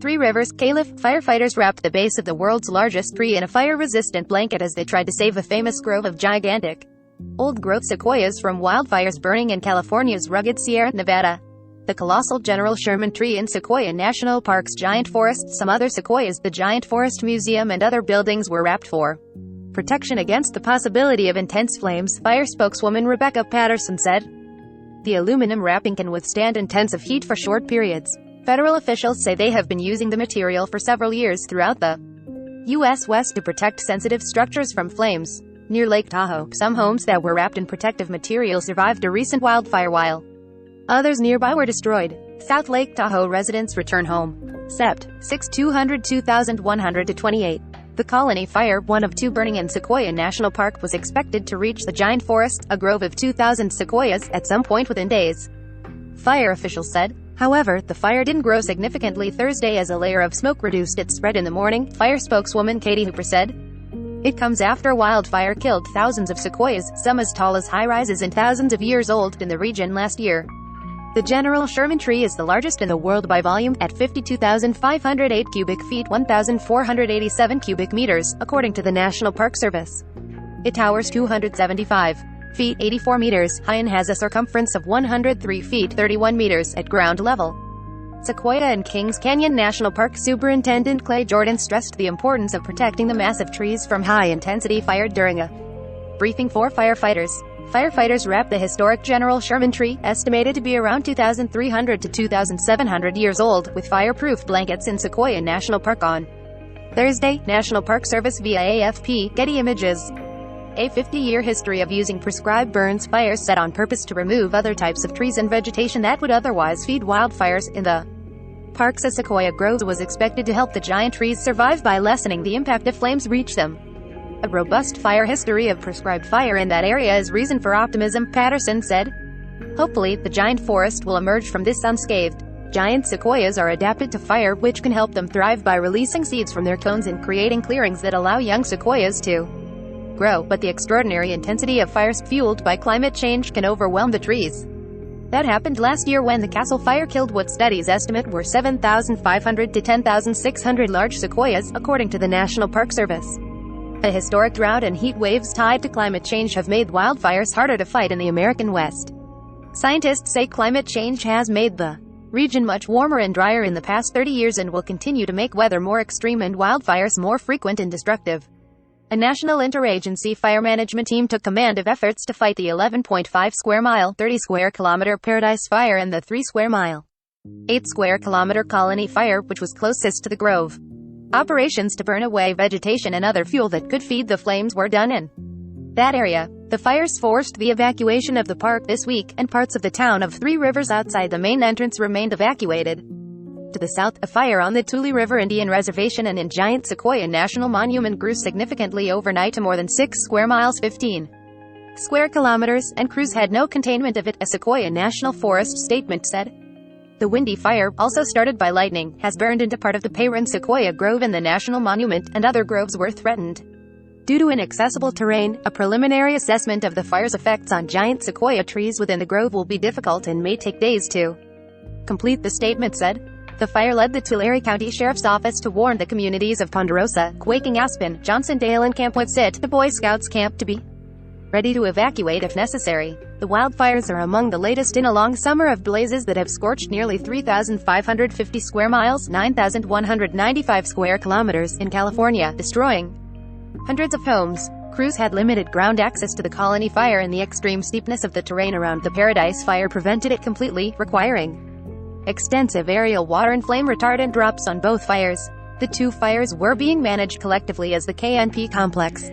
Three Rivers, Caliph, firefighters wrapped the base of the world's largest tree in a fire-resistant blanket as they tried to save a famous grove of gigantic, old-growth sequoias from wildfires burning in California's rugged Sierra Nevada. The colossal General Sherman tree in Sequoia National Park's giant forest, some other sequoias, the Giant Forest Museum and other buildings were wrapped for protection against the possibility of intense flames, fire spokeswoman Rebecca Patterson said. The aluminum wrapping can withstand intensive heat for short periods. Federal officials say they have been using the material for several years throughout the U.S. West to protect sensitive structures from flames. Near Lake Tahoe, some homes that were wrapped in protective material survived a recent wildfire while others nearby were destroyed. South Lake Tahoe residents return home. Sept. 6 202,128. The Colony Fire, one of two burning in Sequoia National Park, was expected to reach the giant forest, a grove of 2,000 sequoias, at some point within days, fire officials said. However, the fire didn't grow significantly Thursday as a layer of smoke reduced its spread in the morning, fire spokeswoman Katie Hooper said. It comes after a wildfire killed thousands of sequoias, some as tall as high-rises and thousands of years old, in the region last year. The General Sherman tree is the largest in the world by volume, at 52,508 cubic feet 1,487 cubic meters, according to the National Park Service. It towers 275 feet 84 meters high and has a circumference of 103 feet 31 meters at ground level. Sequoia and Kings Canyon National Park Superintendent Clay Jordan stressed the importance of protecting the massive trees from high-intensity fire during a briefing for firefighters. Firefighters wrapped the historic General Sherman tree, estimated to be around 2,300 to 2,700 years old, with fireproof blankets in Sequoia National Park on Thursday, National Park Service via AFP, Getty Images. A 50-year history of using prescribed burns fires set on purpose to remove other types of trees and vegetation that would otherwise feed wildfires in the park's Sequoia groves was expected to help the giant trees survive by lessening the impact if flames reach them. A robust fire history of prescribed fire in that area is reason for optimism, Patterson said. Hopefully, the giant forest will emerge from this unscathed. Giant sequoias are adapted to fire, which can help them thrive by releasing seeds from their cones and creating clearings that allow young sequoias to grow, but the extraordinary intensity of fires fueled by climate change can overwhelm the trees. That happened last year when the Castle Fire killed what studies estimate were 7,500 to 10,600 large sequoias, according to the National Park Service. A historic drought and heat waves tied to climate change have made wildfires harder to fight in the American West. Scientists say climate change has made the region much warmer and drier in the past 30 years and will continue to make weather more extreme and wildfires more frequent and destructive. A national interagency fire management team took command of efforts to fight the 11.5 square mile, 30 square kilometer Paradise Fire and the 3 square mile, 8 square kilometer Colony Fire, which was closest to the grove. Operations to burn away vegetation and other fuel that could feed the flames were done in that area. The fires forced the evacuation of the park this week, and parts of the town of Three Rivers outside the main entrance remained evacuated. To the south, a fire on the Tule River Indian Reservation and in Giant Sequoia National Monument grew significantly overnight to more than 6 square miles 15 square kilometers, and crews had no containment of it, a Sequoia National Forest statement said. The Windy Fire, also started by lightning, has burned into part of the Payron Sequoia Grove in the National Monument, and other groves were threatened. Due to inaccessible terrain, a preliminary assessment of the fire's effects on giant sequoia trees within the grove will be difficult and may take days to complete, the statement said. The fire led the Tulare County Sheriff's Office to warn the communities of Ponderosa, Quaking Aspen, Johnsondale and Camp Whitsitt, the Boy Scouts camp, to be ready to evacuate if necessary. The wildfires are among the latest in a long summer of blazes that have scorched nearly 3,550 square miles, 9,195 square kilometers, in California, destroying hundreds of homes. Crews had limited ground access to the Colony Fire, and the extreme steepness of the terrain around the Paradise Fire prevented it completely, requiring extensive aerial water and flame retardant drops on both fires. The two fires were being managed collectively as the KNP complex.